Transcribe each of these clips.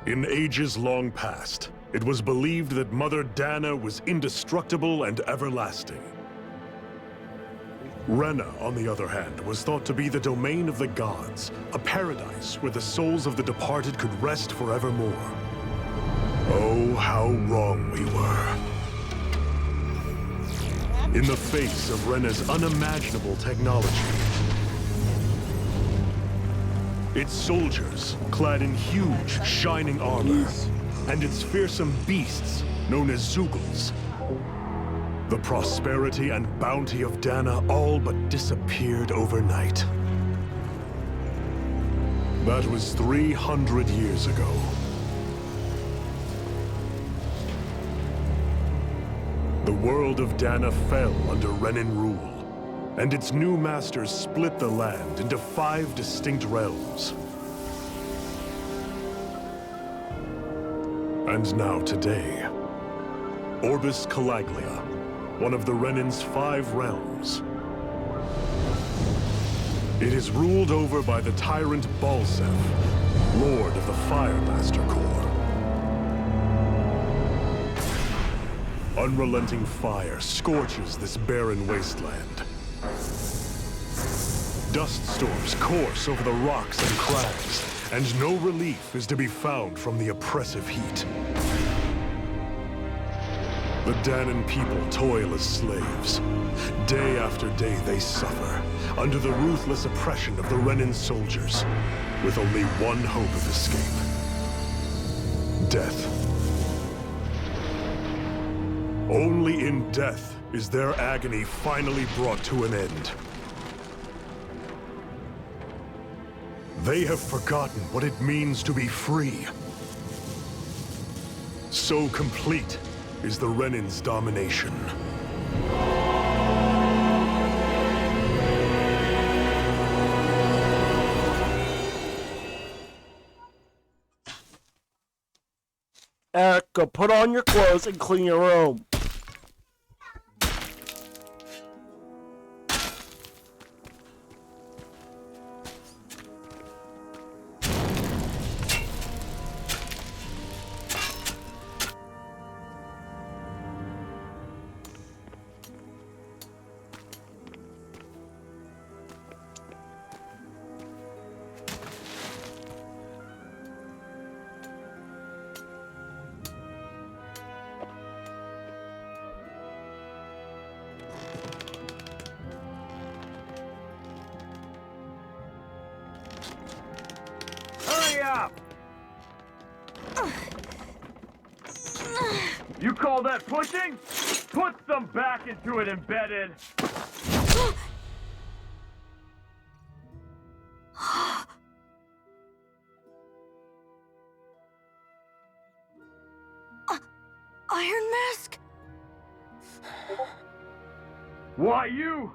In ages long past, it was believed that Mother Dana was indestructible and everlasting. Rena, on the other hand, was thought to be the domain of the gods, a paradise where the souls of the departed could rest forevermore. Oh, how wrong we were. In the face of Rena's unimaginable technology, its soldiers, clad in huge, shining armor, and its fearsome beasts, known as Zeugles. The prosperity and bounty of Dana all but disappeared overnight. That was 300 years ago. The world of Dana fell under Renan rule, and its new masters split the land into 5 distinct realms. And now today, Orbis Calaglia, one of the Renan's 5 realms. It is ruled over by the tyrant Balseph, Lord of the Firemaster Corps. Unrelenting fire scorches this barren wasteland. Dust storms course over the rocks and crags, and no relief is to be found from the oppressive heat. The Danan people toil as slaves. Day after day they suffer, under the ruthless oppression of the Renan soldiers, with only one hope of escape: death. Only in death is their agony finally brought to an end. They have forgotten what it means to be free. So complete is the Renan's domination. Eric, go put on your clothes and clean your room. You call that pushing? Put some back into it, embedded! Iron Mask? Why you?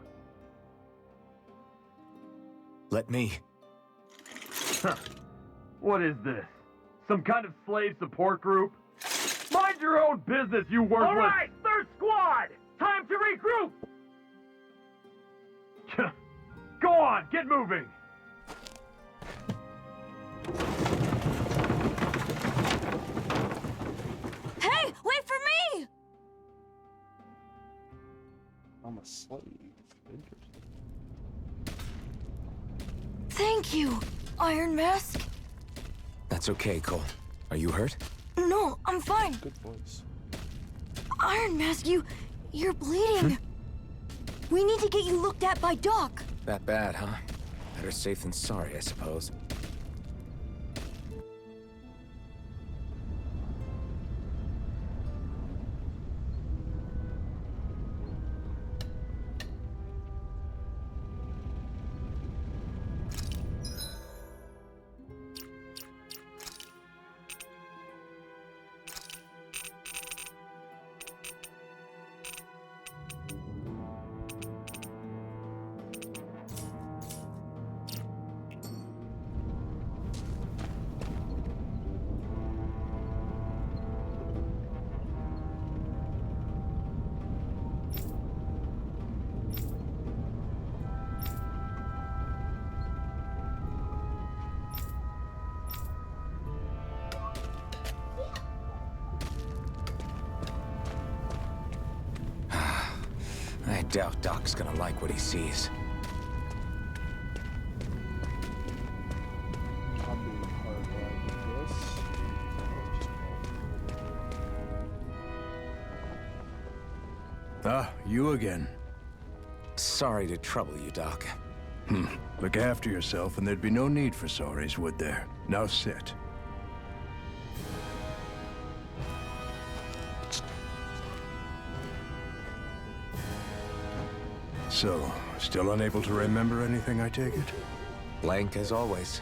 Let me. Huh. What is this? Some kind of slave support group? Mind your own business, you worthless— All right, third squad! Time to regroup! Go on, get moving! Hey, wait for me! I'm a slave. Interesting. Thank you, Iron Mask. That's okay, Cole. Are you hurt? No, I'm fine. Good voice. Iron Mask, you're bleeding. We need to get you looked at by Doc. That bad, huh? Better safe than sorry, I suppose. doubt Doc's gonna like what he sees. I'm being hard with this. Ah, you again. Sorry to trouble you, Doc. Look after yourself, and there'd be no need for sorries, would there? Now sit. So, still unable to remember anything, I take it? Blank as always.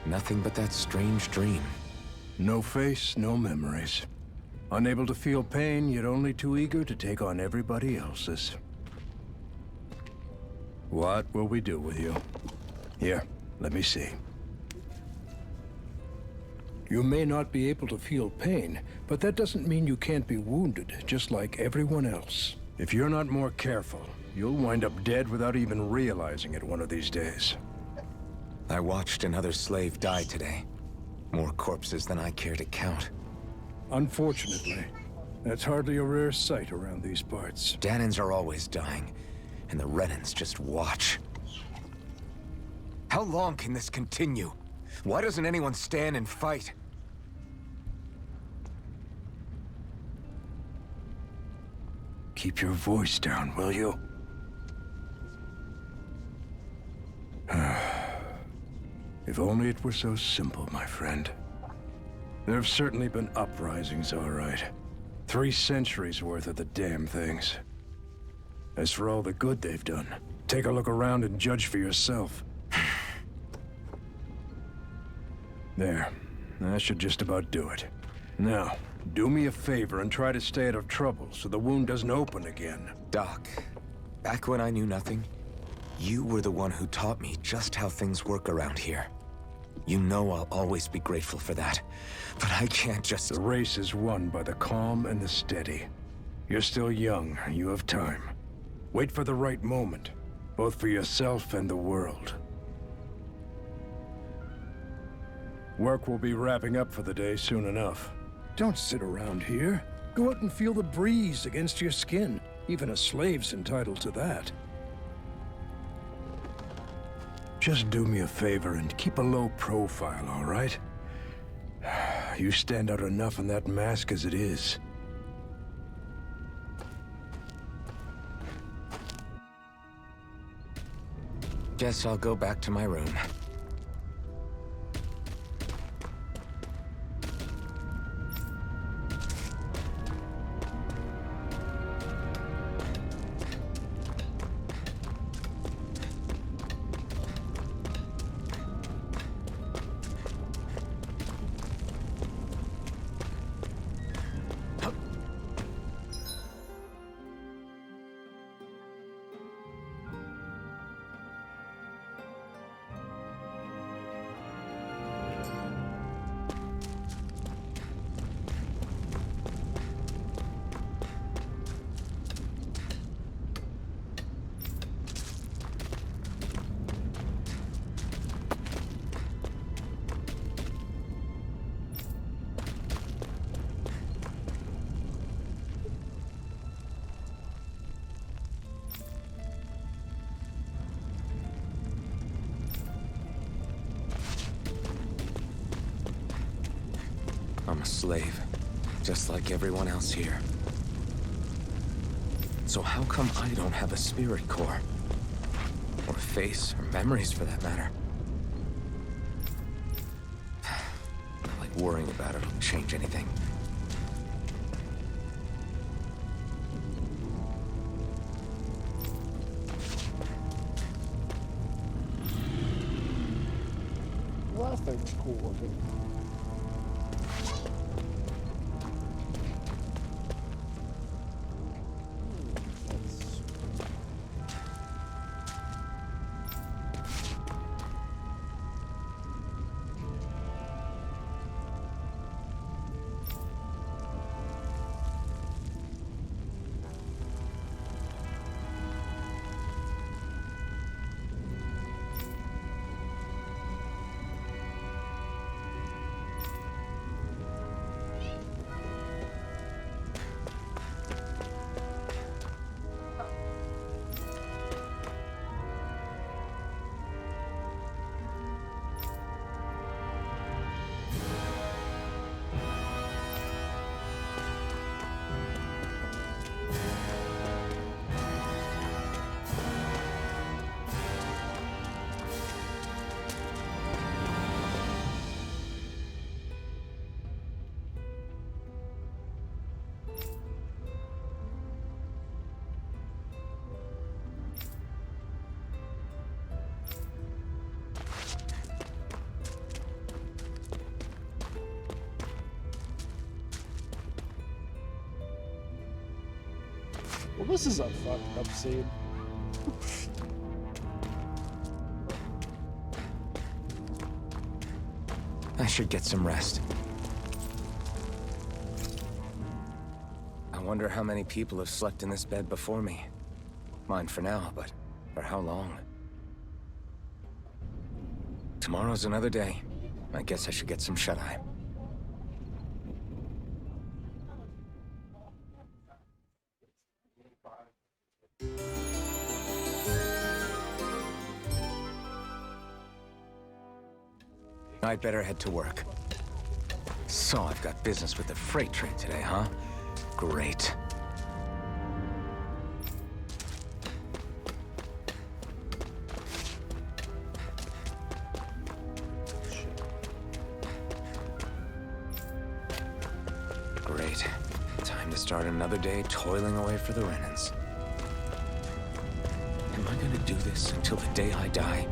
Nothing but that strange dream. No face, no memories. Unable to feel pain, yet only too eager to take on everybody else's. What will we do with you? Here, let me see. You may not be able to feel pain, but that doesn't mean you can't be wounded, just like everyone else. If you're not more careful, you'll wind up dead without even realizing it one of these days. I watched another slave die today. More corpses than I care to count. Unfortunately, that's hardly a rare sight around these parts. Danans are always dying, and the Renans just watch. How long can this continue? Why doesn't anyone stand and fight? Keep your voice down, will you? If only it were so simple, my friend. There have certainly been uprisings, all right. 3 centuries worth of the damn things. As for all the good they've done, take a look around and judge for yourself. There. That should just about do it. Now, do me a favor and try to stay out of trouble so the wound doesn't open again. Doc, back when I knew nothing, you were the one who taught me just how things work around here. You know I'll always be grateful for that, but I can't just... The race is won by the calm and the steady. You're still young, you have time. Wait for the right moment, both for yourself and the world. Work will be wrapping up for the day soon enough. Don't sit around here. Go out and feel the breeze against your skin. Even a slave's entitled to that. Just do me a favor and keep a low profile, all right? You stand out enough in that mask as it is. Guess I'll go back to my room. I'm a slave, just like everyone else here. So how come I don't have a spirit core? Or a face, or memories for that matter? Not like worrying about it will change anything. Well, that thing's cool looking. Well, this is a fucked up scene. I should get some rest. I wonder how many people have slept in this bed before me. Mine for now, but for how long? Tomorrow's another day. I guess I should get some shut-eye. I'd better head to work. So I've got business with the freight train today, huh? Great. Great. Time to start another day toiling away for the Renans. Am I gonna do this until the day I die?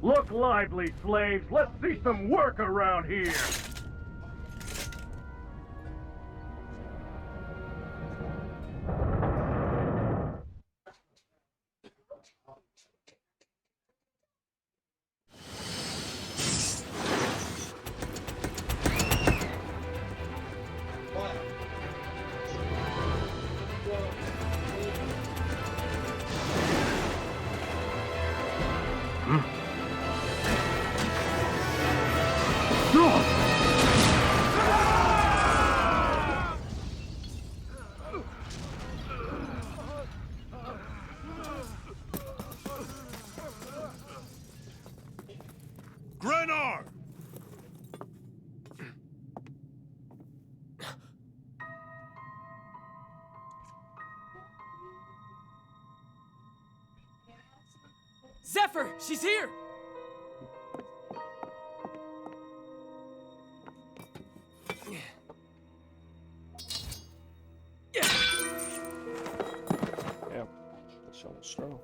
Look lively, slaves. Let's see some work around here. Grenar! Zephyr, she's here! Damn. That shot was strong.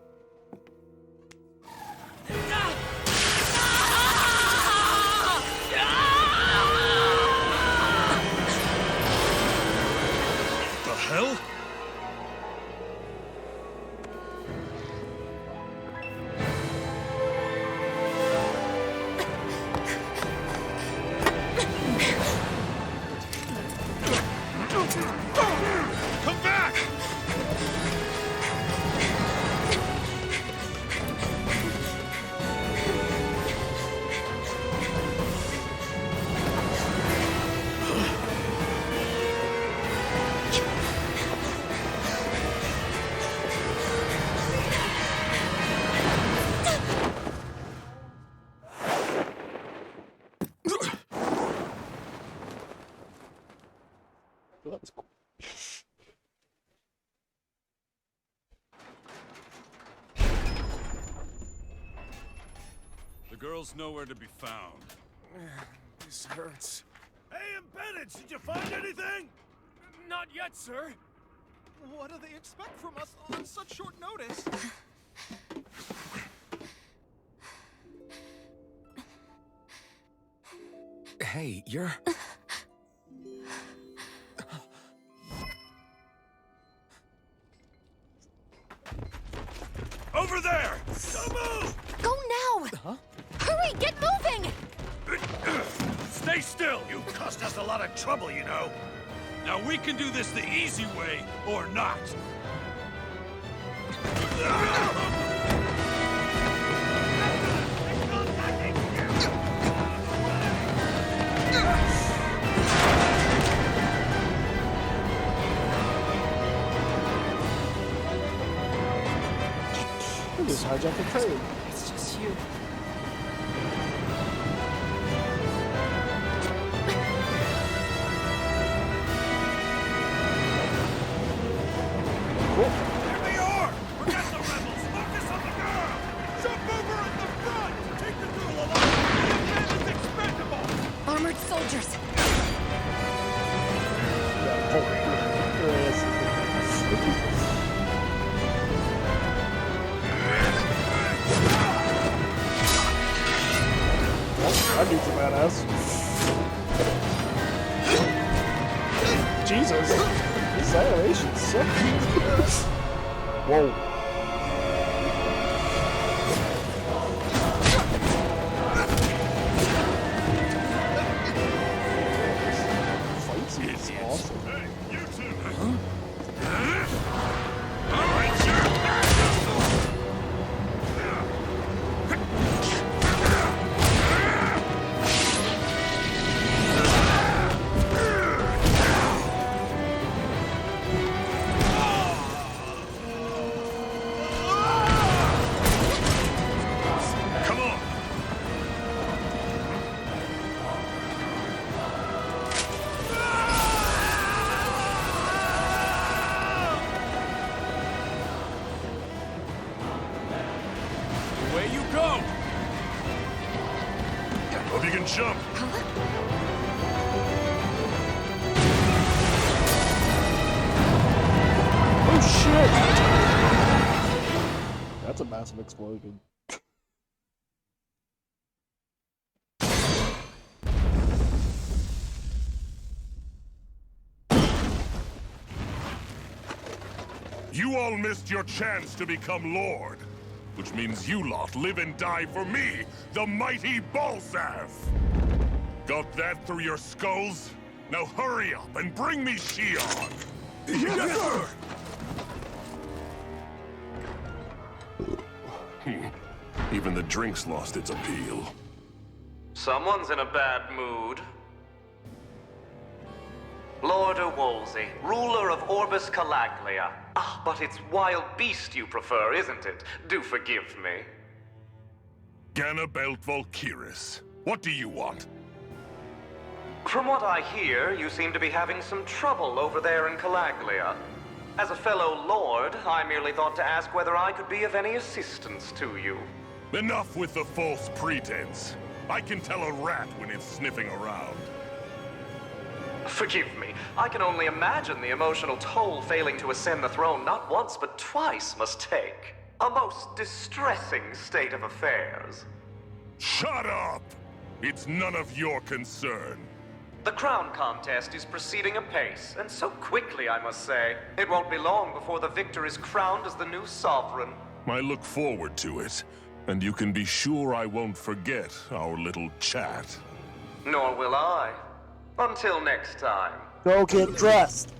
The hell? Come back! That was cool. The girl's nowhere to be found. This hurts. Hey, Embedded, did you find anything? Not yet, sir. What do they expect from us on such short notice? Hey, you're... Over there! Don't move! Go now! Huh? Hurry, get moving! Stay still! You caused us a lot of trouble, you know. Now we can do this the easy way, or not. You just hijacked the train. It's just you. Here they are! Forget the rebels! Focus on the girl! Jump over at the front! Take the girl alive! The man is expendable! Armored soldiers! That dude's a badass. Jesus. This animation's sick. Whoa. Fight scene is awesome. Hey, you two! Come on! Away you go! Hope you can jump. Oh shit! That's a massive explosion. You all missed your chance to become Lord. Which means you lot live and die for me, the mighty Balzav! Got that through your skulls? Now hurry up and bring me Shion! Yes, sir! Even the drink's lost its appeal. Someone's in a bad mood. Lord Wolsey, ruler of Orbis Calaglia. Ah, but it's wild beast you prefer, isn't it? Do forgive me. Ganabelt Valkyris, what do you want? From what I hear, you seem to be having some trouble over there in Calaglia. As a fellow lord, I merely thought to ask whether I could be of any assistance to you. Enough with the false pretense. I can tell a rat when it's sniffing around. Forgive me, I can only imagine the emotional toll failing to ascend the throne not once but twice must take. A most distressing state of affairs. Shut up! It's none of your concern. The crown contest is proceeding apace, and so quickly, I must say. It won't be long before the victor is crowned as the new sovereign. I look forward to it, and you can be sure I won't forget our little chat. Nor will I. Until next time. Go get dressed.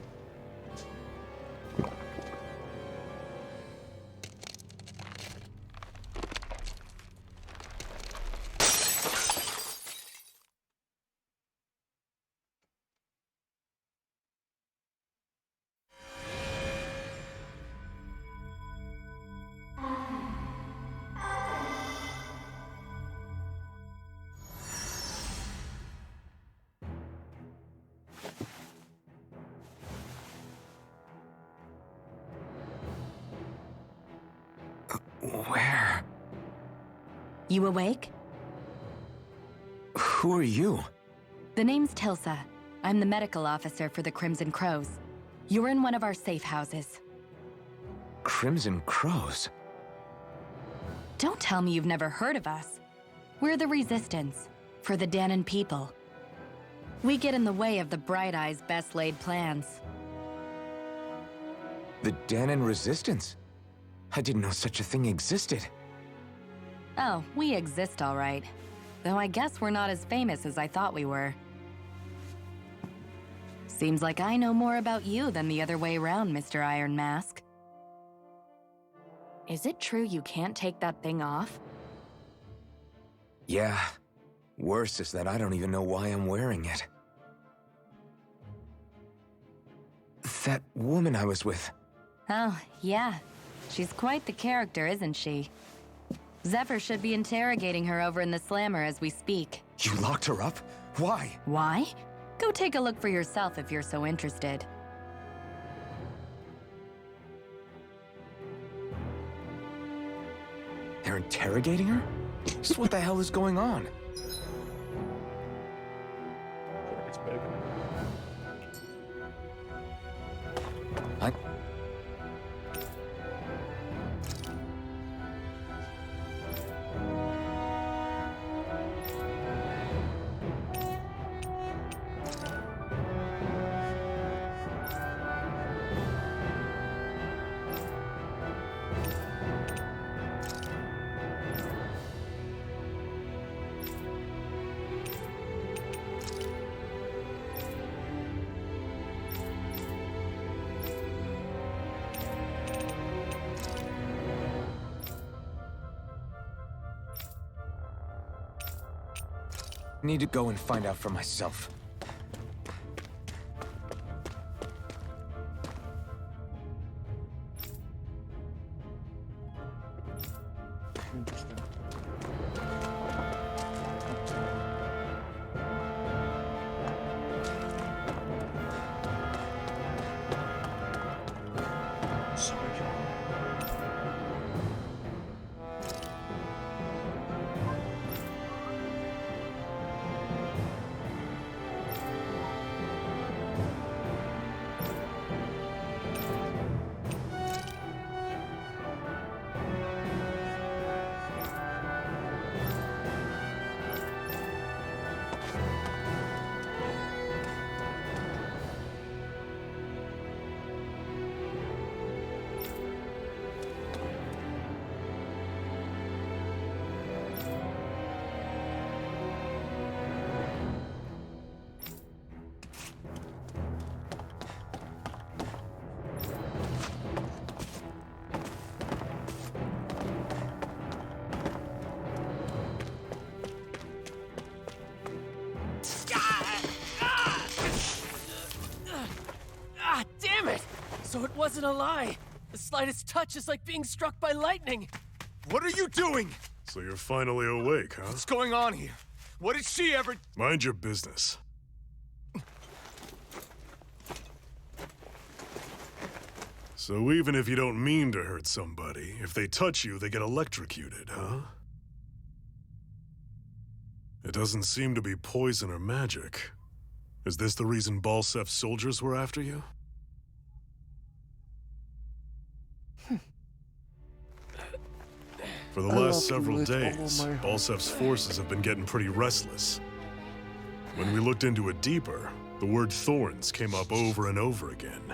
Where? You awake? Who are you? The name's Tilsa. I'm the medical officer for the Crimson Crows. You're in one of our safe houses. Crimson Crows? Don't tell me you've never heard of us. We're the Resistance, for the Danon people. We get in the way of the Bright Eyes' best-laid plans. The Danon Resistance? I didn't know such a thing existed. Oh, we exist all right. Though I guess we're not as famous as I thought we were. Seems like I know more about you than the other way around, Mr. Iron Mask. Is it true you can't take that thing off? Yeah. Worse is that I don't even know why I'm wearing it. That woman I was with. Oh, yeah. She's quite the character, isn't she? Zephyr should be interrogating her over in the Slammer as we speak. You locked her up? Why? Why? Go take a look for yourself if you're so interested. They're interrogating her? So what the hell is going on? It's big. Need to go and find out for myself. Interesting. Ah, damn it! So it wasn't a lie. The slightest touch is like being struck by lightning. What are you doing? So you're finally awake, huh? What's going on here? What did she ever... Mind your business. So even if you don't mean to hurt somebody, if they touch you, they get electrocuted, huh? It doesn't seem to be poison or magic. Is this the reason Balsef's soldiers were after you? For the last several days, Balsef's forces have been getting pretty restless. When we looked into it deeper, the word thorns came up over and over again.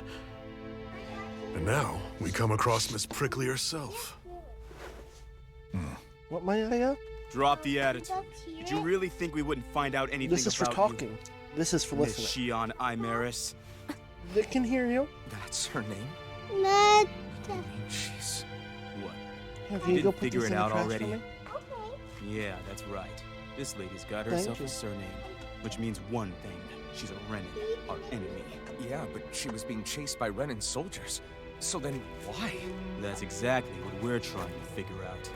And now, we come across Miss Prickly herself. What might I have? Drop the attitude. Did you really think we wouldn't find out anything about you? This is for talking. This is for Miss listening. Shion Imaris? They can hear you. That's her name? Jeez. What? Yeah, You can you go didn't put figure this it in the out trash already? for me? Yeah, that's right. This lady's got Thank herself you. a surname, which means one thing. She's a Renin, our enemy. Yeah, but she was being chased by Renin's soldiers. So then, why? That's exactly what we're trying to figure out.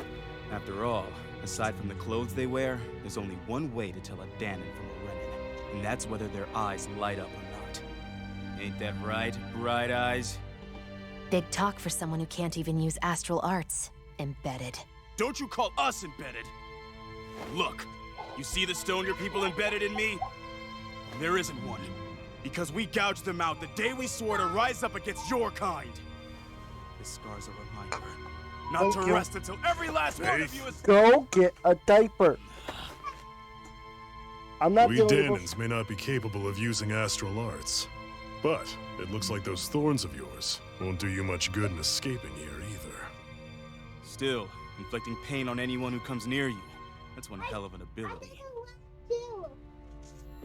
After all, aside from the clothes they wear, there's only one way to tell a Danon from a Renin, and that's whether their eyes light up or not. Ain't that right, Bright Eyes? Big talk for someone who can't even use astral arts. Embedded. Don't you call us embedded! Look, you see the stone your people embedded in me? There isn't one. Because we gouged them out the day we swore to rise up against your kind. This scar's a reminder. Not to rest until every last one of you is... Go get a diaper. I'm not We dealing with... Danons may not be capable of using astral arts, but it looks like those thorns of yours won't do you much good in escaping here either. Still, inflicting pain on anyone who comes near you. That's one hell of an ability.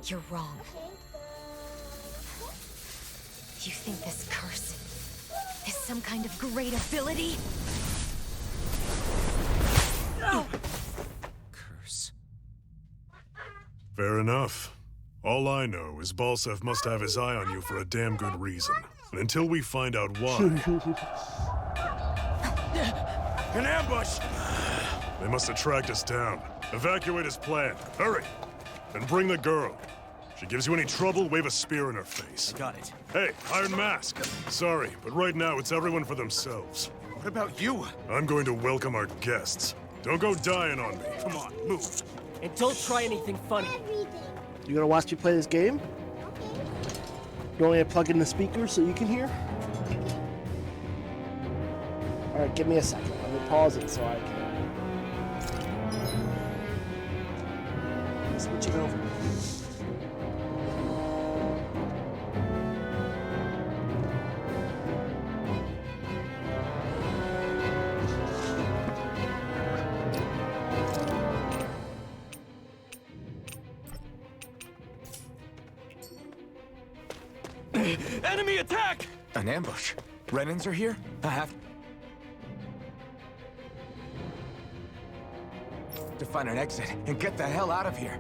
You're wrong. You think this curse is some kind of great ability? Curse. Fair enough. All I know is Balsef must have his eye on you for a damn good reason. And until we find out why... An ambush! They must have tracked us down. Evacuate as planned. Hurry! And bring the girl. If she gives you any trouble, wave a spear in her face. Got it. Hey, Iron Mask. Sorry, but right now it's everyone for themselves. What about you? I'm going to welcome our guests. Don't go dying on me. Come on, move. And don't try anything funny. You gonna watch me play this game? You want me to plug in the speakers so you can hear? Alright, give me a second. Let me pause it so I can... Switch it over. Enemy attack! An ambush. Renins are here? I have to find an exit and get the hell out of here.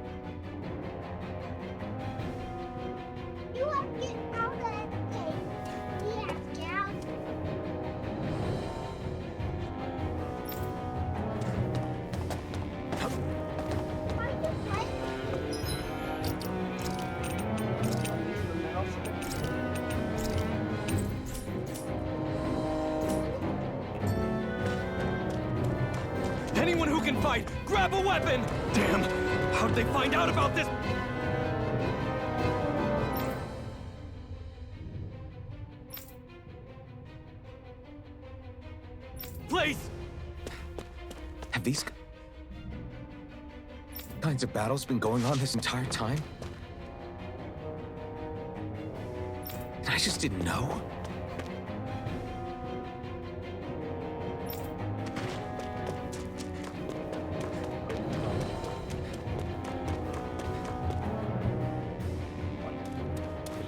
can fight! Grab a weapon! Damn! How'd they find out about this? Place! Have these kinds of battles been going on this entire time? And I just didn't know?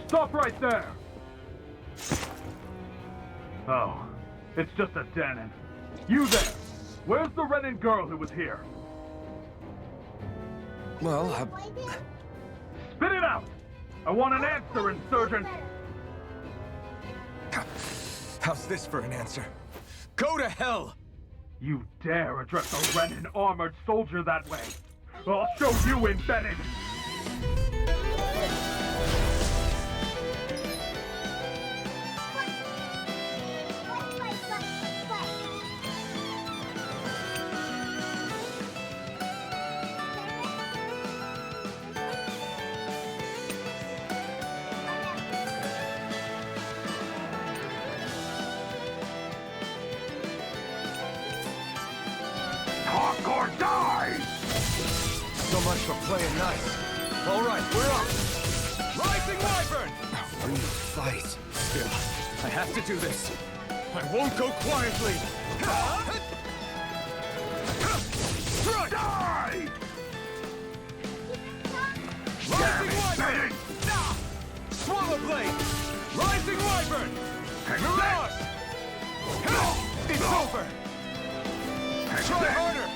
Stop right there! Oh, it's just a Danon. You there! Where's the Renan girl who was here? Well, Spit it out! I want an answer, Insurgent! how's this for an answer? Go to hell! You dare address a Renan armored soldier that way? I'll show you, Embedded! Talk or die! So much for playing nice. All right, we're up. Rising Wyvern! A real fight. Still, I have to do this. I won't go quietly. Strike! Die! Rising Wyvern! Swallow Blade! Rising Wyvern! Mirage! It's over! Try harder!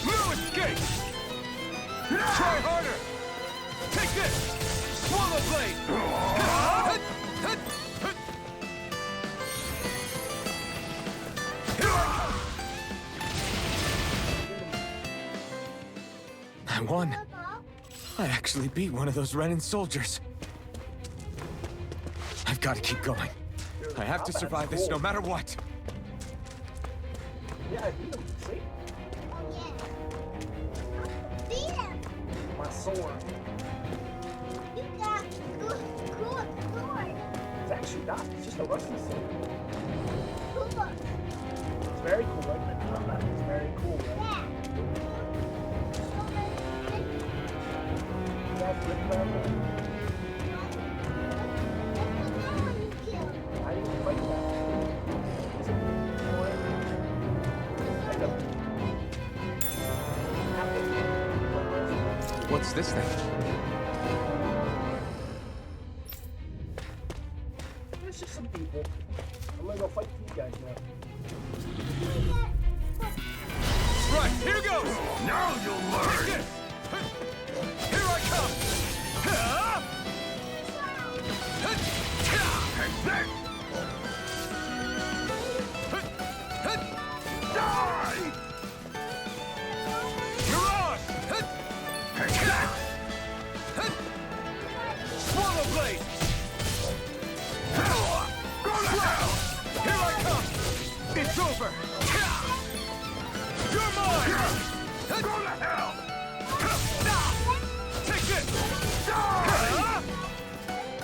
No escape! Try harder! Take this! Swallow Blade! I won. I actually beat one of those Renan soldiers. I've got to keep going. I have to survive this no matter what. Yeah, I beat him. See? Beat him! My sword. You got cool sword. It's actually not. It's just a rusty sword. Cool. It's very cool, isn't it? Combat is very cool, right? Yeah. You guys good about that? I didn't fight that. What's this thing? It's just some people. I'm gonna go fight these guys now. Right, here goes! Now you'll learn! Take this! Here I come! Take this! Die! Mirage! Take that! Swallow Blade! Go to hell! Here I come! It's over! You're mine! Go to hell! Take this! Die!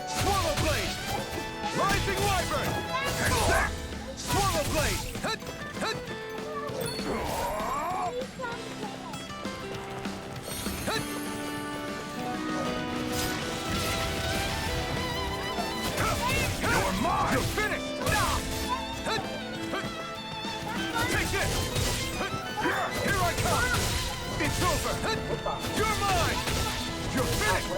Swallow Blade! Rising Wyvern! Take that! Swallow Blade! You're mine! You're finished! Take this! Here I come! It's over! You're mine! You're finished!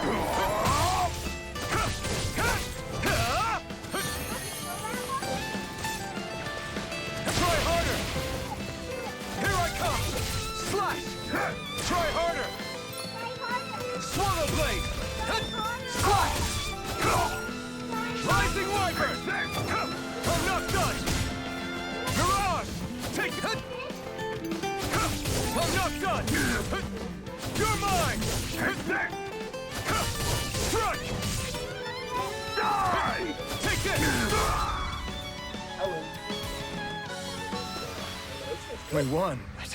Try harder! Here I come! Slash! Try harder! Swallow Blade! Slash! Rising Wyvern! I'm not done! Mirage! Take it! I'm not done! You're mine! Strike! Die! Take this! We won, but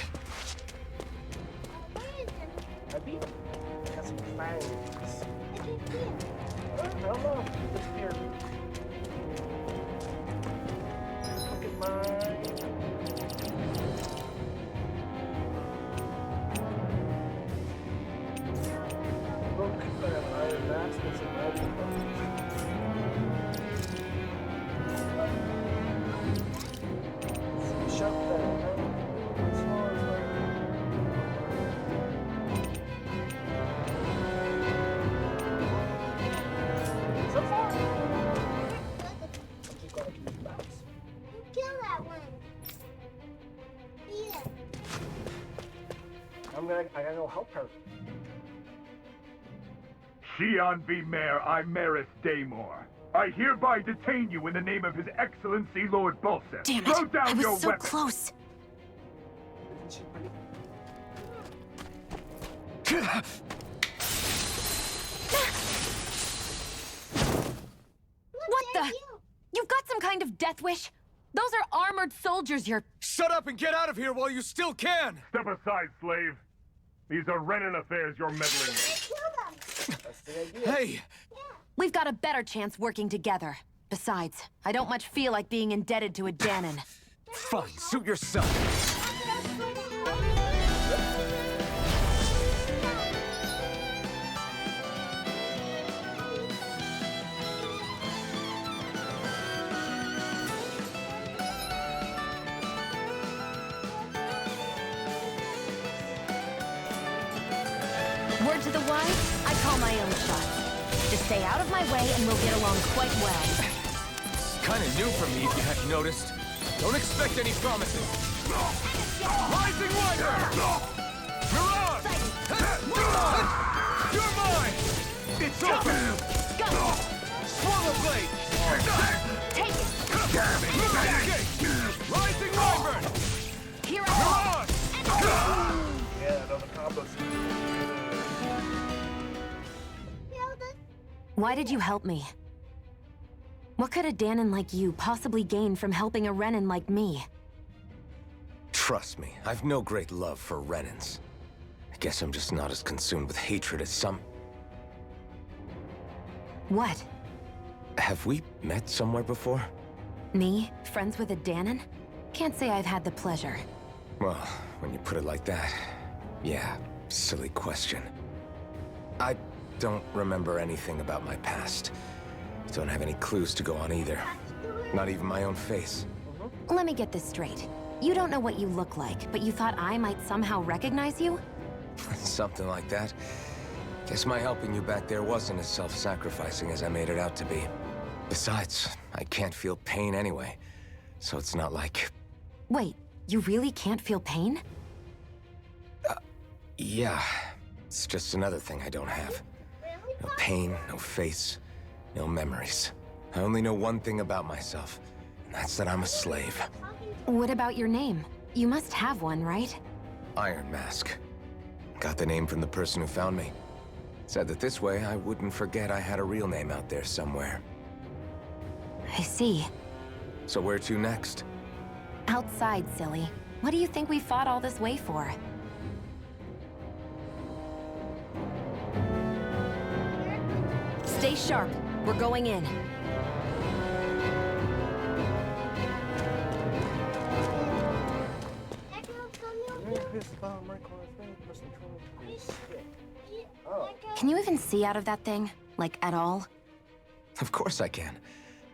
I gotta go help her. Xian V. Mayor Imaris Daymore. I hereby detain you in the name of His Excellency Lord Bulseth. Damn it! Throw down I was your so weapon. close. What the? You've got some kind of death wish? Those are armored soldiers you're... Shut up and get out of here while you still can! Step aside, slave. These are Renan affairs you're meddling with. Hey! We've got a better chance working together. Besides, I don't much feel like being indebted to a Danon. Fine, suit yourself. Word to the wise, I call my own shots. Just stay out of my way and we'll get along quite well. Kinda new for me if you hadn't noticed. Don't expect any promises. Rising Rider! Mirage! You're mine! It's open! Go! Swallow Blade! Take it! Rising Wyvern! Here I Mirage! Yeah, another combo. Why did you help me? What could a Danon like you possibly gain from helping a Renan like me? Trust me, I've no great love for Renans. I guess I'm just not as consumed with hatred as some... What? Have we met somewhere before? Me? Friends with a Danon? Can't say I've had the pleasure. Well, when you put it like that, yeah, silly question. I don't remember anything about my past. Don't have any clues to go on either. Not even my own face. Let me get this straight. You don't know what you look like, but you thought I might somehow recognize you? Something like that. Guess my helping you back there wasn't as self-sacrificing as I made it out to be. Besides, I can't feel pain anyway, so it's not like... Wait, you really can't feel pain? Yeah, it's just another thing I don't have. No pain, no face, no memories. I only know one thing about myself, and that's that I'm a slave. What about your name? You must have one, right? Iron Mask. Got the name from the person who found me. Said that this way I wouldn't forget I had a real name out there somewhere. I see. So where to next? Outside, silly. What do you think we fought all this way for? Stay sharp. We're going in. Can you even see out of that thing? Like, at all? Of course I can.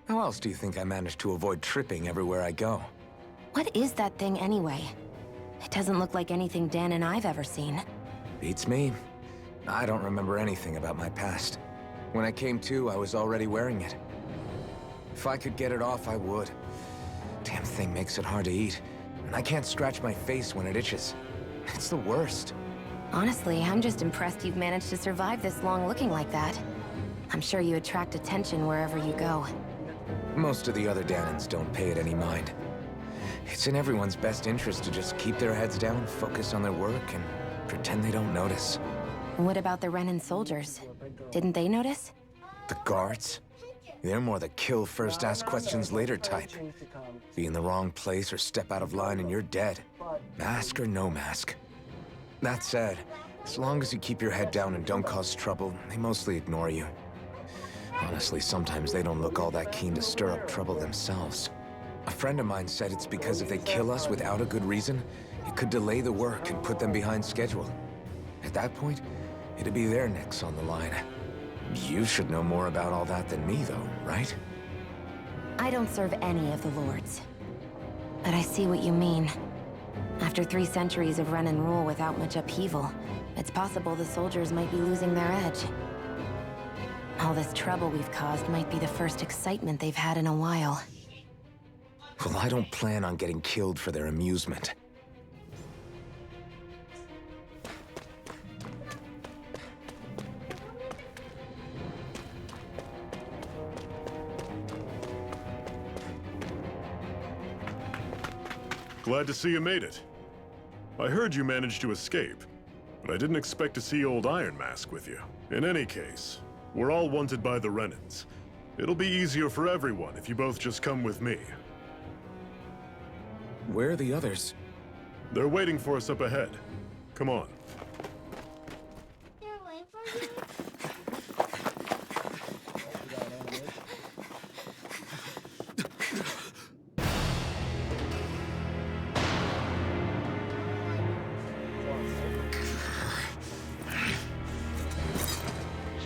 How else do you think I managed to avoid tripping everywhere I go? What is that thing anyway? It doesn't look like anything Dan and I've ever seen. Beats me. I don't remember anything about my past. When I came to, I was already wearing it. If I could get it off, I would. Damn thing makes it hard to eat, and I can't scratch my face when it itches. It's the worst. Honestly, I'm just impressed you've managed to survive this long looking like that. I'm sure you attract attention wherever you go. Most of the other Danons don't pay it any mind. It's in everyone's best interest to just keep their heads down, focus on their work, and pretend they don't notice. What about the Renan soldiers? Didn't they notice? The guards? They're more the kill first, ask questions later type. Be in the wrong place or step out of line and you're dead. Mask or no mask. That said, as long as you keep your head down and don't cause trouble, they mostly ignore you. Honestly, sometimes they don't look all that keen to stir up trouble themselves. A friend of mine said it's because if they kill us without a good reason, it could delay the work and put them behind schedule. At that point, it'd be their necks on the line. You should know more about all that than me, though, right? I don't serve any of the lords. But I see what you mean. After 3 centuries of Renan rule without much upheaval, it's possible the soldiers might be losing their edge. All this trouble we've caused might be the first excitement they've had in a while. Well, I don't plan on getting killed for their amusement. Glad to see you made it. I heard you managed to escape, but I didn't expect to see old Iron Mask with you. In any case, we're all wanted by the Renans. It'll be easier for everyone if you both just come with me. Where are the others? They're waiting for us up ahead. Come on. They're waiting for you.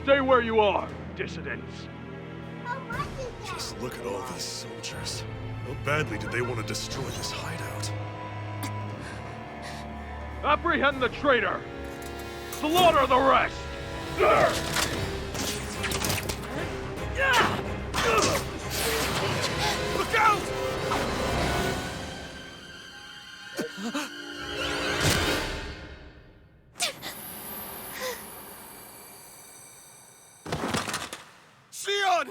Stay where you are, dissidents. How much is that? Just look at all these soldiers. How badly did they want to destroy this hideout? Apprehend the traitor! Slaughter the rest! Look out! Sion!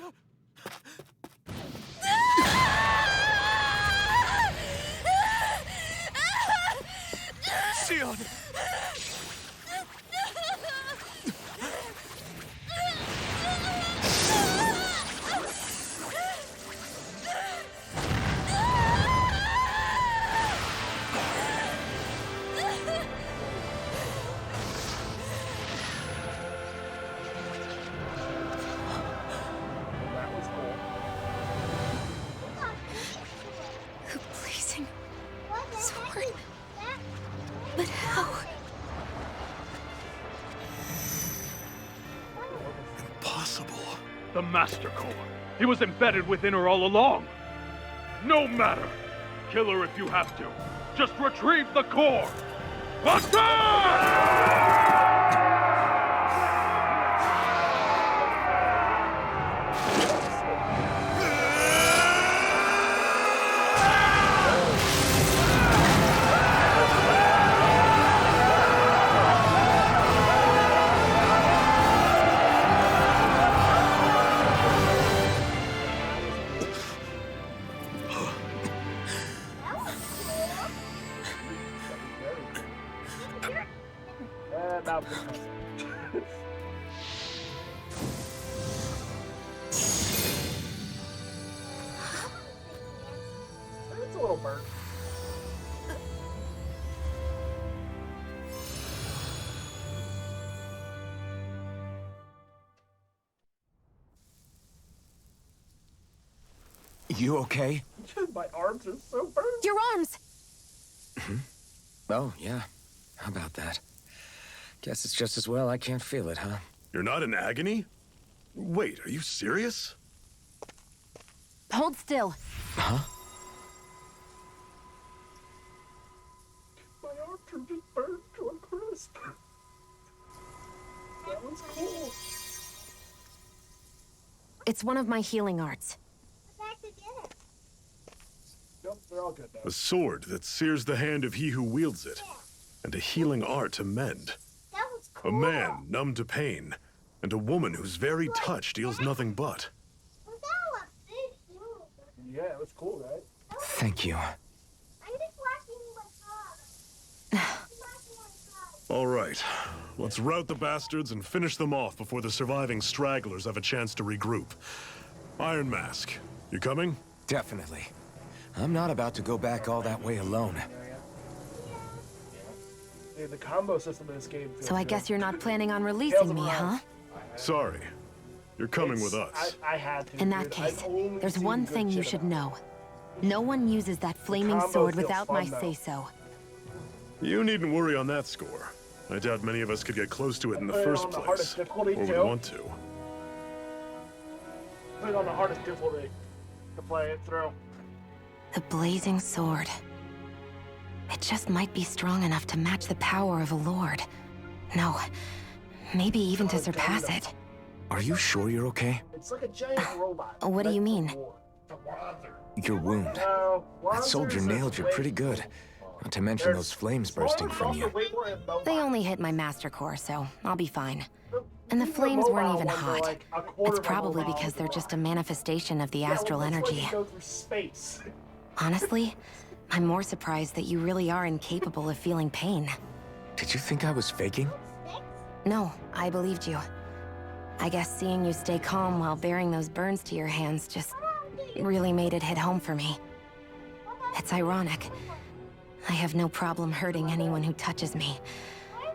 Sion! A blazing What the heck sword. is that? But how? Impossible. The Master Core. He was embedded within her all along. No matter. Kill her if you have to. Just retrieve the core. It's a little burnt. You okay? My arms are so burnt. Your arms! Oh, yeah. How about that? Guess it's just as well I can't feel it, huh? You're not in agony? Wait, are you serious? Hold still. Huh? My arms are just burnt to a crisp. That was cool. It's one of my healing arts. Back to dinner. Yep, they're all good now. A sword that sears the hand of he who wields it, and a healing art to mend. That was cool. A man numb to pain, and a woman whose very touch deals nothing but. Was that a big human? Yeah, it was cool, right? Thank you. I'm just watching my car. All right, let's rout the bastards and finish them off before the surviving stragglers have a chance to regroup. Iron Mask, you coming? Definitely. I'm not about to go back all that way alone. Dude, the combo system in this game feels So I good. guess you're not planning on Tails releasing of me, huh? Sorry. You're coming with us. I had to. In that dude. case, I've only there's seen one good thing you shit should about know. No one uses that flaming combo sword feels without fun, my though. say-so. You needn't worry on that score. I doubt many of us could get close to it in the Play it first on the place. hardest difficulty, Or would too? want to. Put it on the hardest difficulty to play it through. The blazing sword. It just might be strong enough to match the power of a lord. No, maybe even to surpass it. Are you sure you're okay? It's like a giant robot. What do you mean? The father. your wound. That soldier nailed you pretty good. Not to mention those flames bursting from you. They only hit my master core, so I'll be fine. And the flames weren't even hot. It's probably because they're just a manifestation of the astral energy. Honestly, I'm more surprised that you really are incapable of feeling pain. Did you think I was faking? No, I believed you. I guess seeing you stay calm while bearing those burns to your hands just really made it hit home for me. It's ironic. I have no problem hurting anyone who touches me.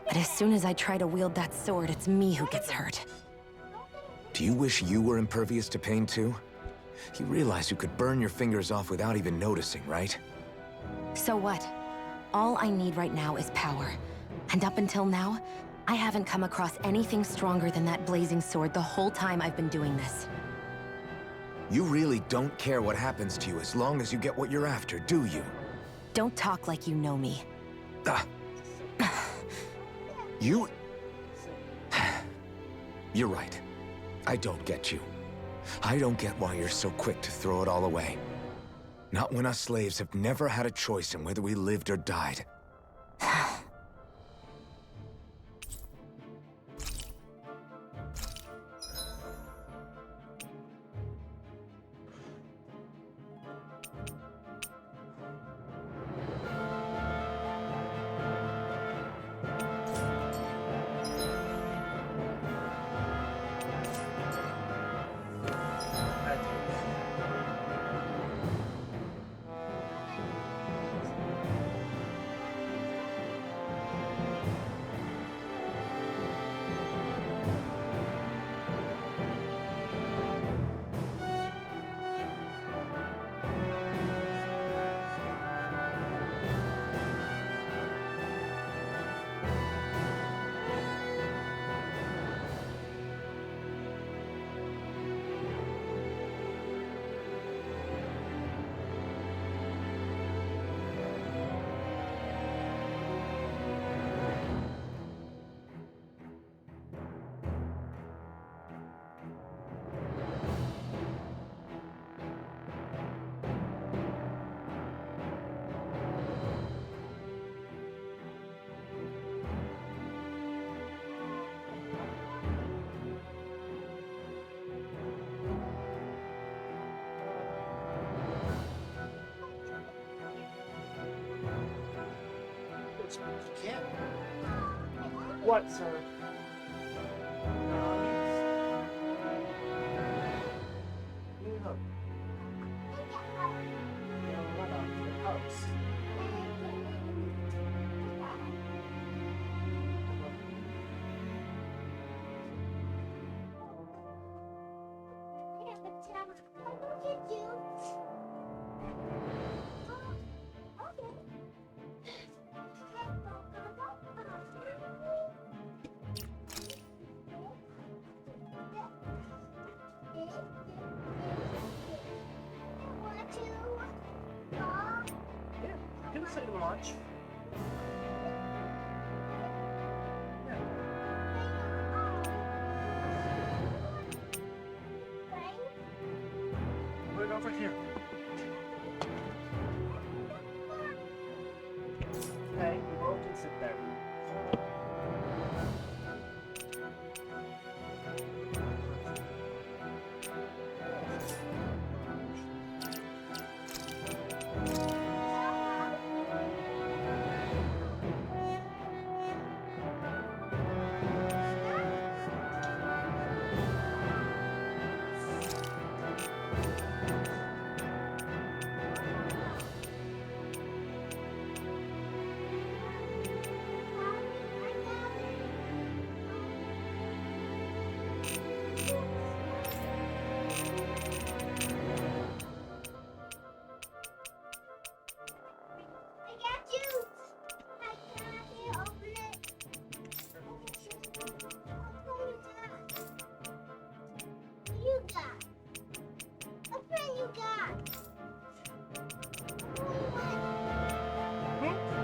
But as soon as I try to wield that sword, it's me who gets hurt. Do you wish you were impervious to pain too? You realize you could burn your fingers off without even noticing, right? So what? All I need right now is power. And up until now, I haven't come across anything stronger than that blazing sword the whole time I've been doing this. You really don't care what happens to you as long as you get what you're after, do you? Don't talk like you know me. You... You're right. I don't get you. I don't get why you're so quick to throw it all away. Not when us slaves have never had a choice in whether we lived or died. What, sir? Say much. Put it over here. Okay, you both can sit there.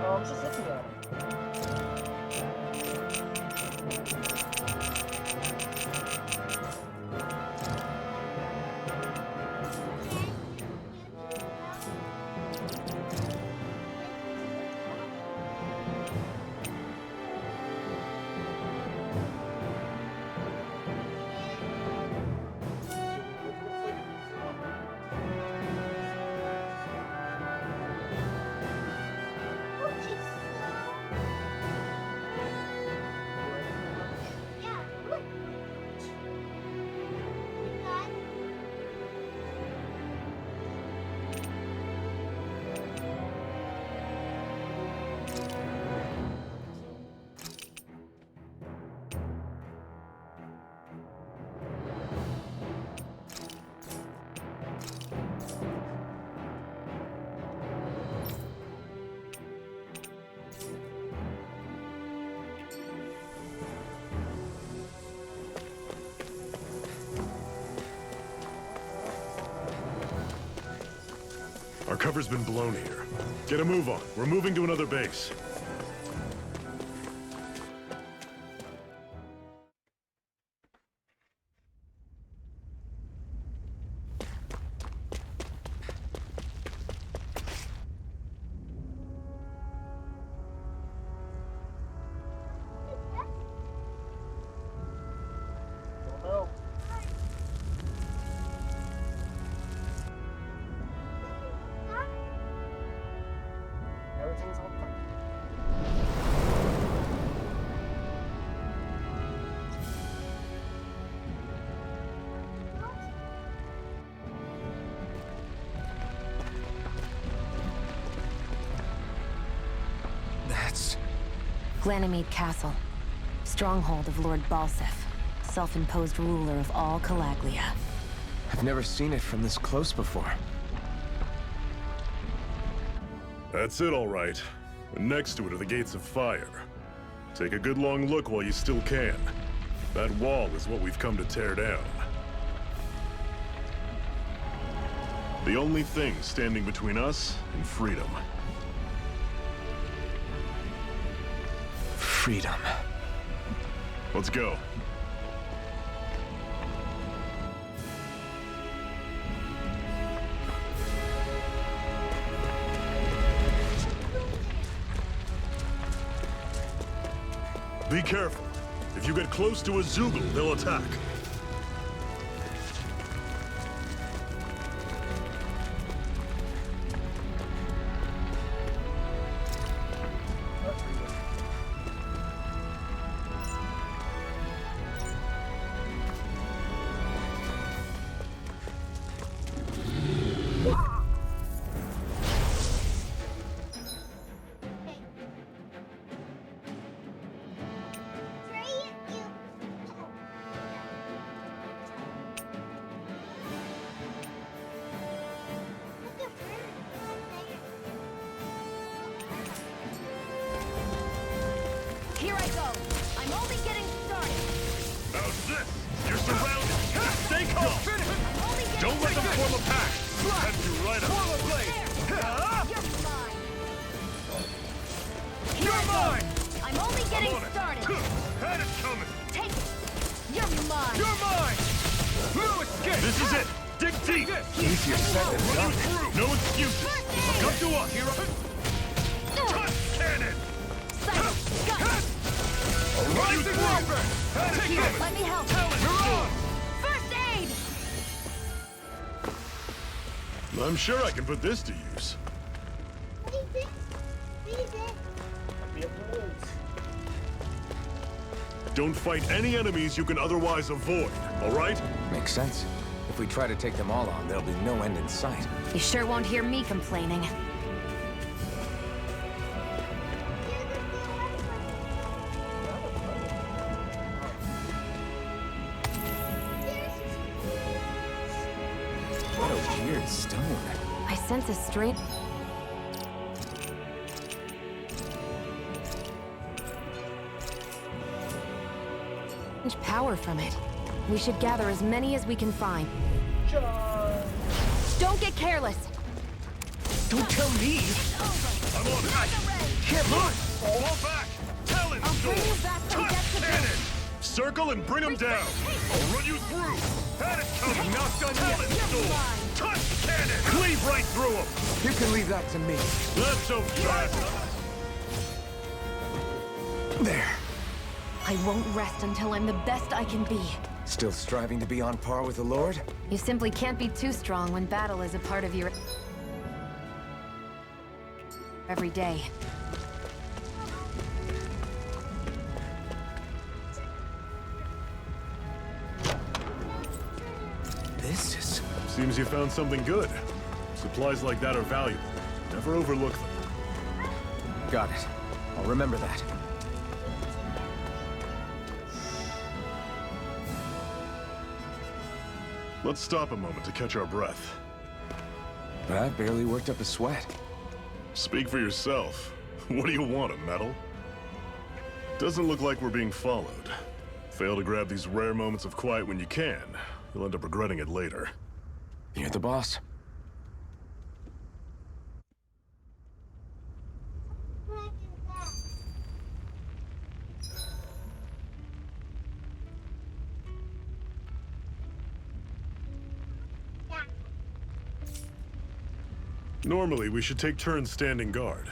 I'm just looking at it. cover's been blown here. Get a move on. We're moving to another base. Everything's all fine. That's... Glanimede Castle. Stronghold of Lord Balseph, self-imposed ruler of all Calaglia. I've never seen it from this close before. That's it, all right. And next to it are the Gates of Fire. Take a good long look while you still can. That wall is what we've come to tear down. The only thing standing between us and freedom. Freedom. Let's go. Be careful. If you get close to a Zoogle, they'll attack. Here I go. I'm only getting started. How's this? You're surrounded. Stay calm. Don't let them form a pack. Have you right up. You're mine. I'm only getting started. Had it coming. Take it. You're mine. You're mine. This is it. Dig deep. Easier said than done. No excuses. Come to us. Touch cannon. Rising Reaper! Let me help. First aid! I'm sure I can put this to use. What is this? What is it? Be up the woods. Don't fight any enemies you can otherwise avoid, all right? Makes sense. If we try to take them all on, there'll be no end in sight. You sure won't hear me complaining. What a weird stone. I sense a strange power from it. We should gather as many as we can find. Don't get careless! Don't tell me! I'm on it! Can't move! Fall back! Talon Bring you Storm! back from Touch depths of cannon! Circle and bring them down! I'll run you through! Had it coming! Not done Talon Storm! Touch cannon! Cleave right through them! You can leave that to me. Not so fast! There. I won't rest until I'm the best I can be. Still striving to be on par with the Lord? You simply can't be too strong when battle is a part of your... every day. This is... Seems you found something good. Supplies like that are valuable. Never overlook them. Got it. I'll remember that. Let's stop a moment to catch our breath. That barely worked up a sweat. Speak for yourself. What do you want, a medal? Doesn't look like we're being followed. Fail to grab these rare moments of quiet when you can. You'll end up regretting it later. You're the boss. Normally, we should take turns standing guard.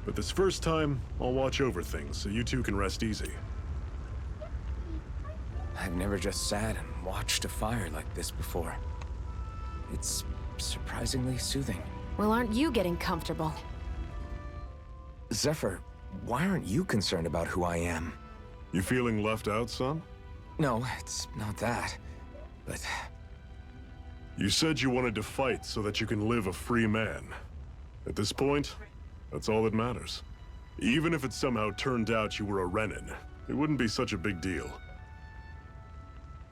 But this first time, I'll watch over things so you two can rest easy. I've never just sat and watched a fire like this before. It's surprisingly soothing. Well, aren't you getting comfortable? Zephyr, why aren't you concerned about who I am? You feeling left out, son? No, it's not that. But... You said you wanted to fight so that you can live a free man. At this point, that's all that matters. Even if it somehow turned out you were a Renin, it wouldn't be such a big deal.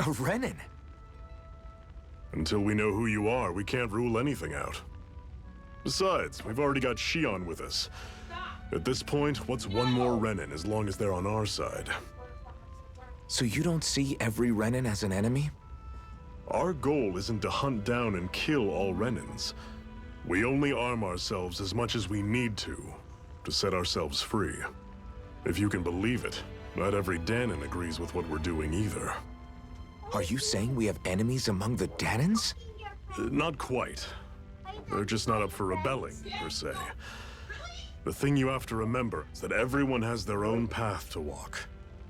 A Renin? Until we know who you are, we can't rule anything out. Besides, we've already got Shion with us. At this point, what's one more Renin as long as they're on our side? So you don't see every Renin as an enemy? Our goal isn't to hunt down and kill all Renins. We only arm ourselves as much as we need to set ourselves free. If you can believe it, not every Danon agrees with what we're doing either. Are you saying we have enemies among the Danons? Not quite. They're just not up for rebelling, per se. The thing you have to remember is that everyone has their own path to walk.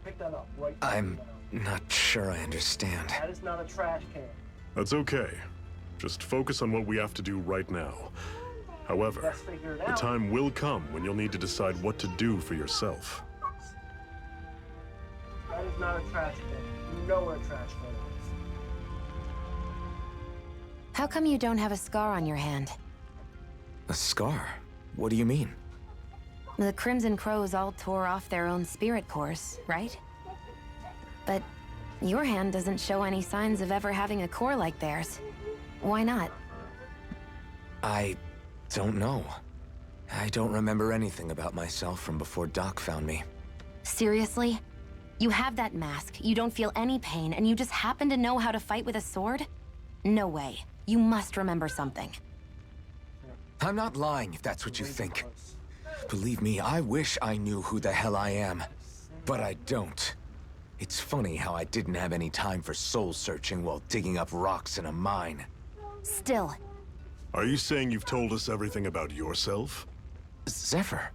Pick that up right I'm not sure I understand. That is not a trash can. That's okay. Just focus on what we have to do right now. However, Let's figure it the out. time will come when you'll need to decide what to do for yourself. That is not a trash can. You know where a trash can is. How come you don't have a scar on your hand? A scar? What do you mean? The Crimson Crows all tore off their own spirit cores, right? But your hand doesn't show any signs of ever having a core like theirs. Why not? I don't know. I don't remember anything about myself from before Doc found me. Seriously? You have that mask, you don't feel any pain, and you just happen to know how to fight with a sword? No way. You must remember something. I'm not lying if that's what you think. Believe me, I wish I knew who the hell I am. But I don't. It's funny how I didn't have any time for soul searching while digging up rocks in a mine. Still. Are you saying you've told us everything about yourself? Zephyr.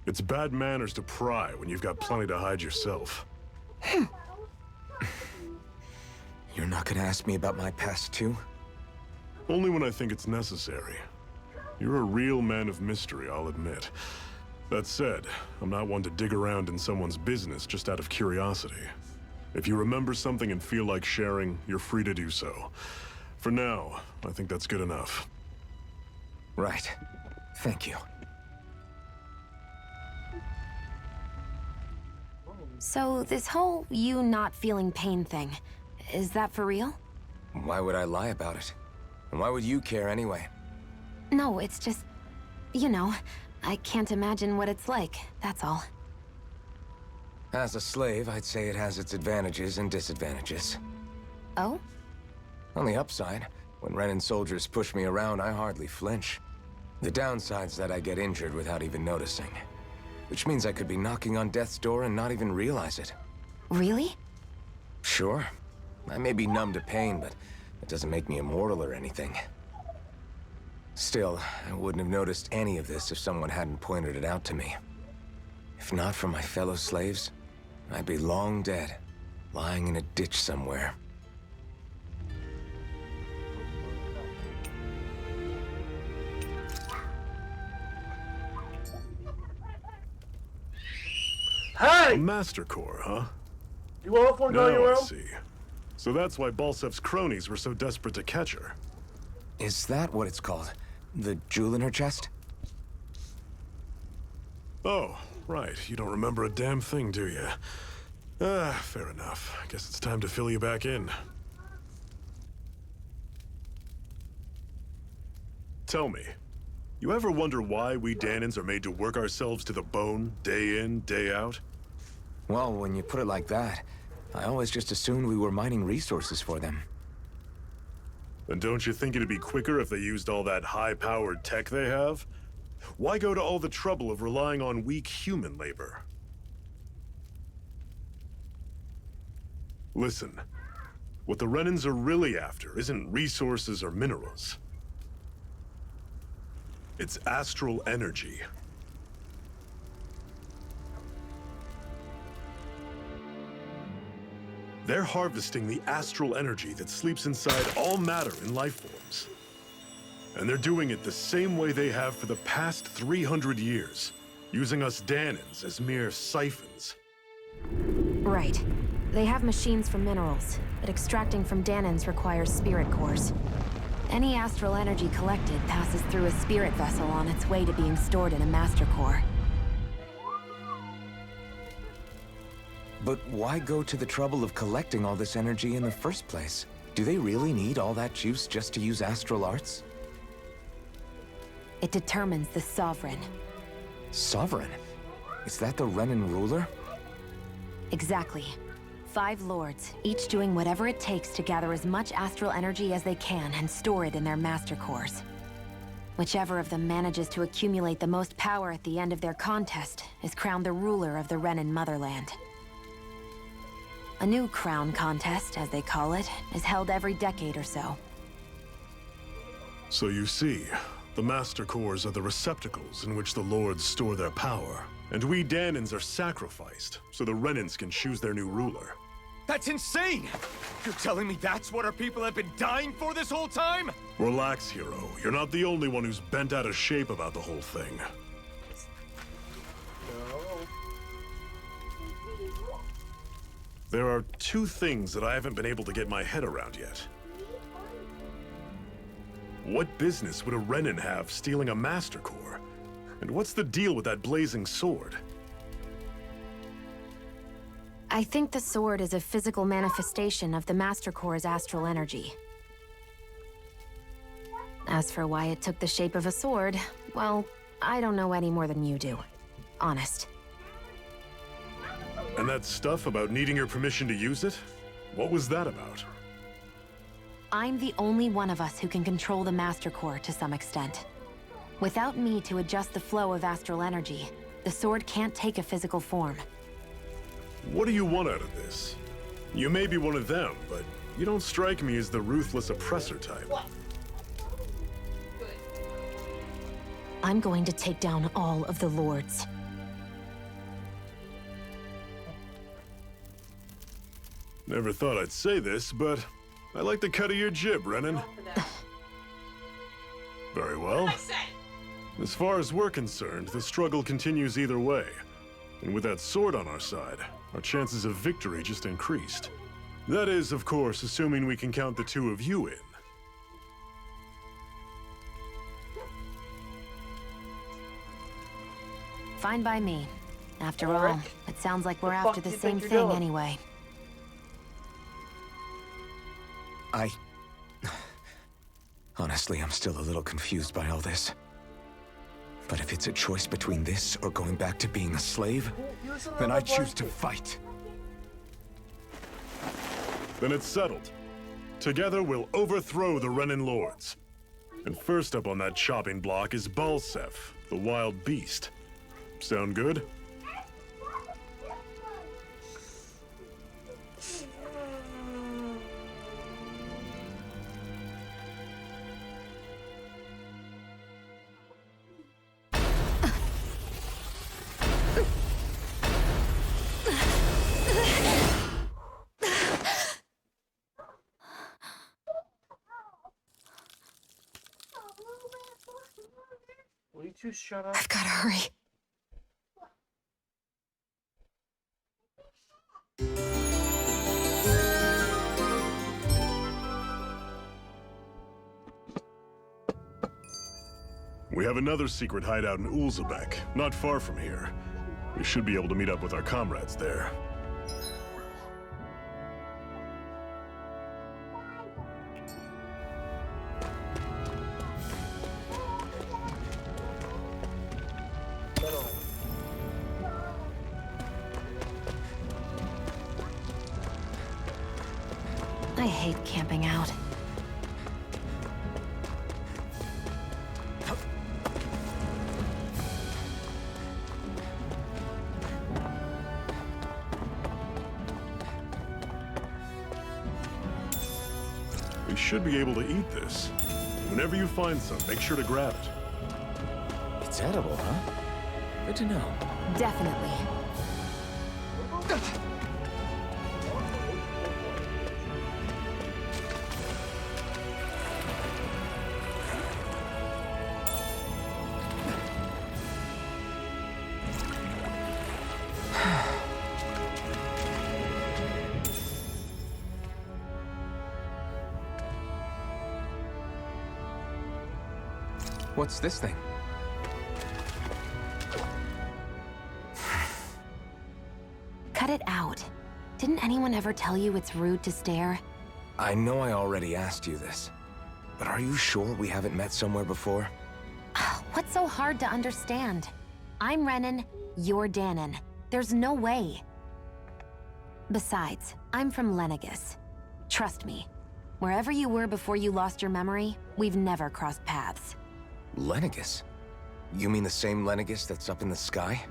It's bad manners to pry when you've got plenty to hide yourself. You're not gonna ask me about my past too? Only when I think it's necessary. You're a real man of mystery, I'll admit. That said, I'm not one to dig around in someone's business just out of curiosity. If you remember something and feel like sharing, you're free to do so. For now, I think that's good enough. Right. Thank you. So this whole you not feeling pain thing, is that for real? Why would I lie about it? And why would you care anyway? No, it's just, you know, I can't imagine what it's like, that's all. As a slave, I'd say it has its advantages and disadvantages. Oh? On the upside, when Renin soldiers push me around, I hardly flinch. The downside's that I get injured without even noticing. Which means I could be knocking on death's door and not even realize it. Really? Sure. I may be numb to pain, but it doesn't make me immortal or anything. Still, I wouldn't have noticed any of this if someone hadn't pointed it out to me. If not for my fellow slaves, I'd be long dead, lying in a ditch somewhere. Hey! A Master Core, huh? You all want to go your Now I own? see. So that's why Balsef's cronies were so desperate to catch her. Is that what it's called? The jewel in her chest? Oh, right. You don't remember a damn thing, do you? Fair enough. I guess it's time to fill you back in. Tell me, you ever wonder why we Danons are made to work ourselves to the bone, day in, day out? Well, when you put it like that, I always just assumed we were mining resources for them. And don't you think it'd be quicker if they used all that high-powered tech they have? Why go to all the trouble of relying on weak human labor? Listen, what the Renins are really after isn't resources or minerals. It's astral energy. They're harvesting the astral energy that sleeps inside all matter in life forms. And they're doing it the same way they have for the past 300 years, using us Dahnans as mere siphons. Right. They have machines for minerals, but extracting from Dahnans requires spirit cores. Any astral energy collected passes through a spirit vessel on its way to being stored in a master core. But why go to the trouble of collecting all this energy in the first place? Do they really need all that juice just to use astral arts? It determines the Sovereign. Sovereign? Is that the Renan ruler? Exactly. 5 lords, each doing whatever it takes to gather as much astral energy as they can and store it in their master cores. Whichever of them manages to accumulate the most power at the end of their contest is crowned the ruler of the Renan motherland. A new crown contest, as they call it, is held every decade or so. So you see, the Master Cores are the receptacles in which the Lords store their power. And we Dahnans are sacrificed, so the Renans can choose their new ruler. That's insane! You're telling me that's what our people have been dying for this whole time? Relax, hero. You're not the only one who's bent out of shape about the whole thing. There are 2 things that I haven't been able to get my head around yet. What business would a Renan have stealing a Master Core? And what's the deal with that blazing sword? I think the sword is a physical manifestation of the Master Core's astral energy. As for why it took the shape of a sword, well, I don't know any more than you do. Honest. And that stuff about needing your permission to use it? What was that about? I'm the only one of us who can control the Master Core to some extent. Without me to adjust the flow of astral energy, the sword can't take a physical form. What do you want out of this? You may be one of them, but you don't strike me as the ruthless oppressor type. I'm going to take down all of the lords. Never thought I'd say this, but I like the cut of your jib, Renan. Very well. As far as we're concerned, the struggle continues either way. And with that sword on our side, our chances of victory just increased. That is, of course, assuming we can count the 2 of you in. Fine by me. After all, it sounds like we're after the same thing anyway. Honestly, I'm still a little confused by all this. But if it's a choice between this or going back to being a slave, then I choose to fight. Then it's settled. Together, we'll overthrow the Renan Lords. And first up on that chopping block is Balseph, the wild beast. Sound good? Will you two shut up? I've gotta hurry. We have another secret hideout in Ulzebek, not far from here. We should be able to meet up with our comrades there. I hate camping out. We should be able to eat this. Whenever you find some, make sure to grab it. edible, huh? Good to know. Definitely. What's this thing? Cut it out. Didn't anyone ever tell you it's rude to stare? I know I already asked you this, but are you sure we haven't met somewhere before? What's so hard to understand? I'm Renan, you're Danon. There's no way. Besides, I'm from Lenegis. Trust me, wherever you were before you lost your memory, we've never crossed paths. Lenegis? You mean the same Lenegis that's up in the sky?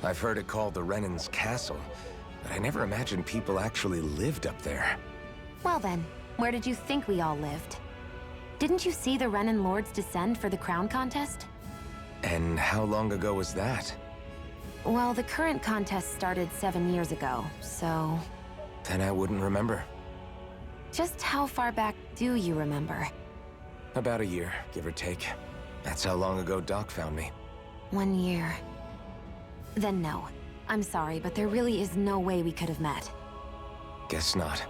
I've heard it called the Renan's Castle, but I never imagined people actually lived up there. Well then, where did you think we all lived? Didn't you see the Renan Lords descend for the crown contest? And how long ago was that? Well, the current contest started 7 years ago, so... Then I wouldn't remember. Just how far back do you remember? About a year, give or take. That's how long ago Doc found me. 1 year. Then no. I'm sorry, but there really is no way we could have met. Guess not.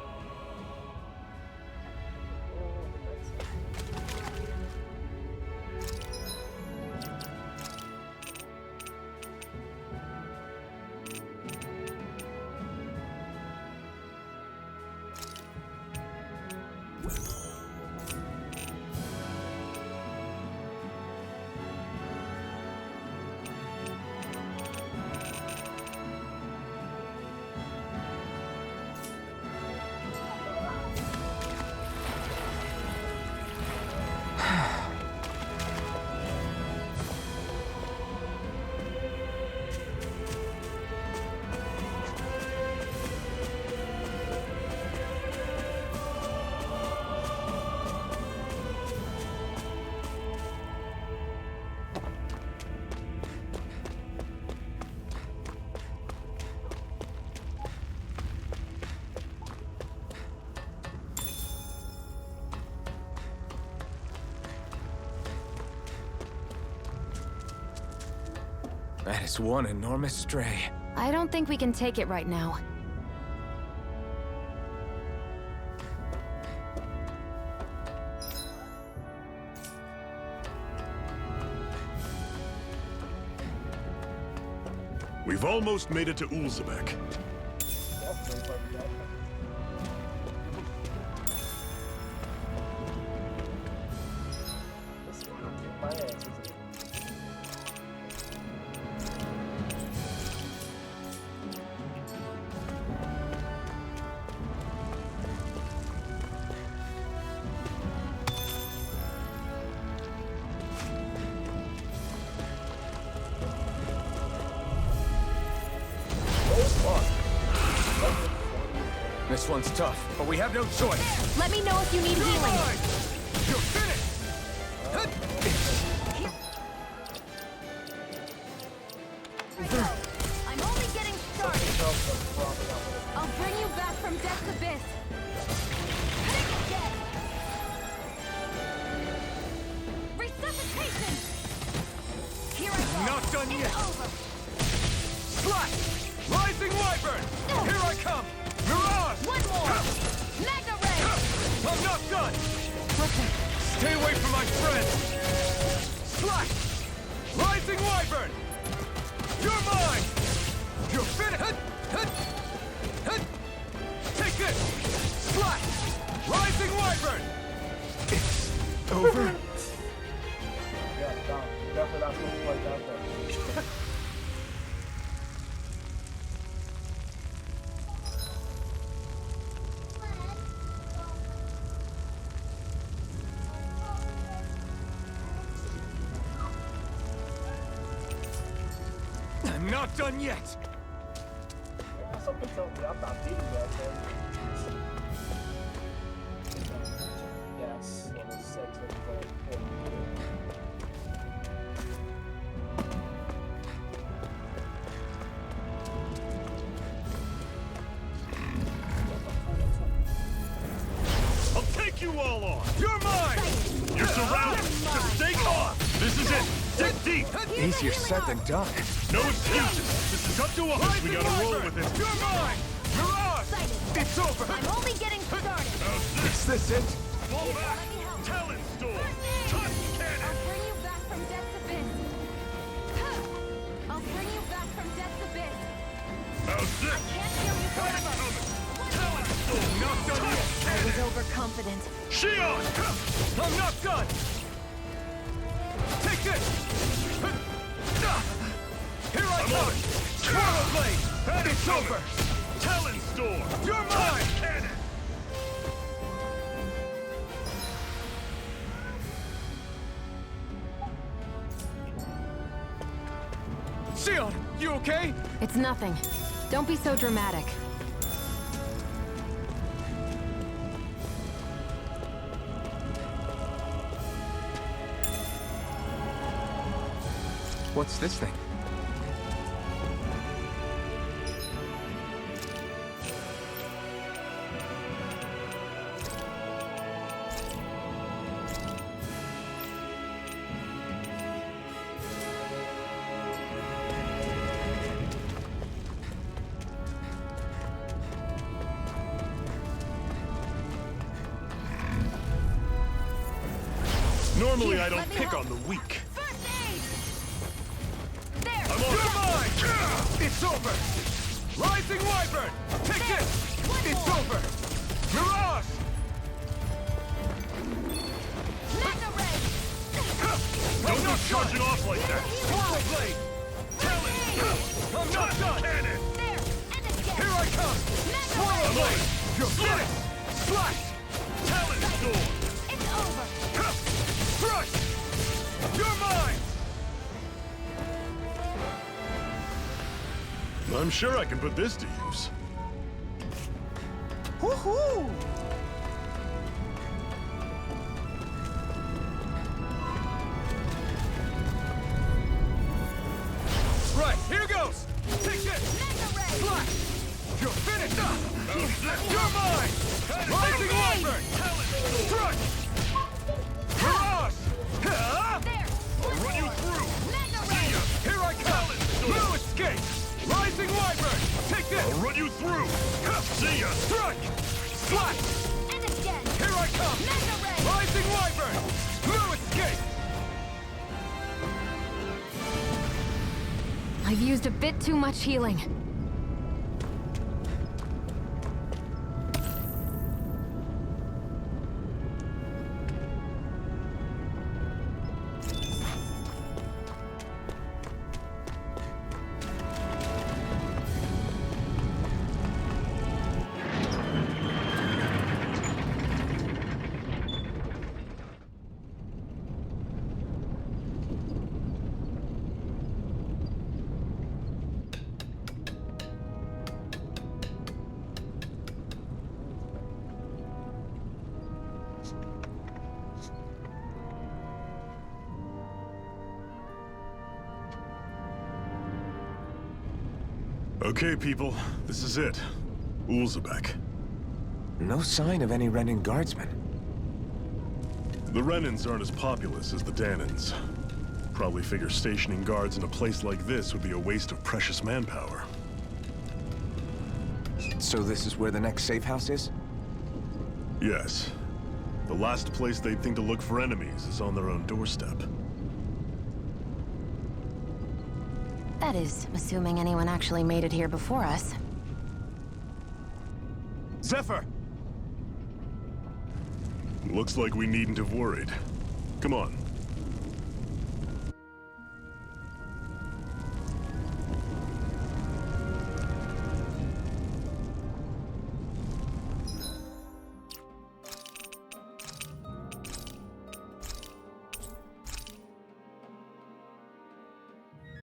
That is one enormous stray. I don't think we can take it right now. We've almost made it to Ulzebek. This one's tough, but we have no choice. Let me know if you need healing. You're finished! I'm only getting started. I'll bring you back from death's abyss. Resuscitation! Here I go. Not done It's yet. over. Slash! Rising Wyvern! Here I come! Mirage! One more. Mega Ray. I'm not done! Stay away from my friend! Slash! Rising Wyvern! You're mine! You're finished! Take this! Slash! Rising Wyvern! It's over? Definitely not supposed to play that there. I'm not done yet! Something tells me I'm not beating that thing. Yes, level 6 is very important. all on! You're mine! You're surrounded! Just stay calm! This is it! Dig deep! Easier said than done. No excuses! This is up to us! We gotta roll with it! You're mine! You're ours! It's over! I'm only getting started. Is this it? Fall back! Talent storm! Touch cannon! I'll bring you back from death's abyss. I'll bring you back from death's abyss. How's this? Can't kill you forever. Talent storm! Not done yet! I was overconfident. Shion! I'm not done! Take this! Here I come! Swallow blade! And it's over! Talent storm! You're mine! Cannon! Sion, you okay? It's nothing. Don't be so dramatic. What's this thing? Normally Here, I let don't me pick help. on the weak. First aid! There! I'm on. You're mine! It's over! Rising Wyvern! Take this! It's over! Mirage! Magna Ray! Don't go charging off like that! Swallow blade! Talent! I'm not done! Cannon! There! And again! Here I come! Swallow blade! You're finished! Slash! Talent storm! It's over! Crush! You're mine! I'm sure I can put this to use. Woohoo! Right, here goes! Take this! Slash! You're finished! You're mine! Rising Wyvern! Thrust! Mirage! I'll run you through! See ya! Here I come! No escape! Rising Wyvern! Take this! I'll run you through! See ya! Strike! Slash! And again! Here I come! Rising Wyvern! No escape! I've used a bit too much healing. Okay, people. This is it. Ulzebek. No sign of any Renin guardsmen. The Renins aren't as populous as the Danins. Probably figure stationing guards in a place like this would be a waste of precious manpower. So this is where the next safe house is? Yes. The last place they'd think to look for enemies is on their own doorstep. That is, assuming anyone actually made it here before us. Zephyr! Looks like we needn't have worried. Come on,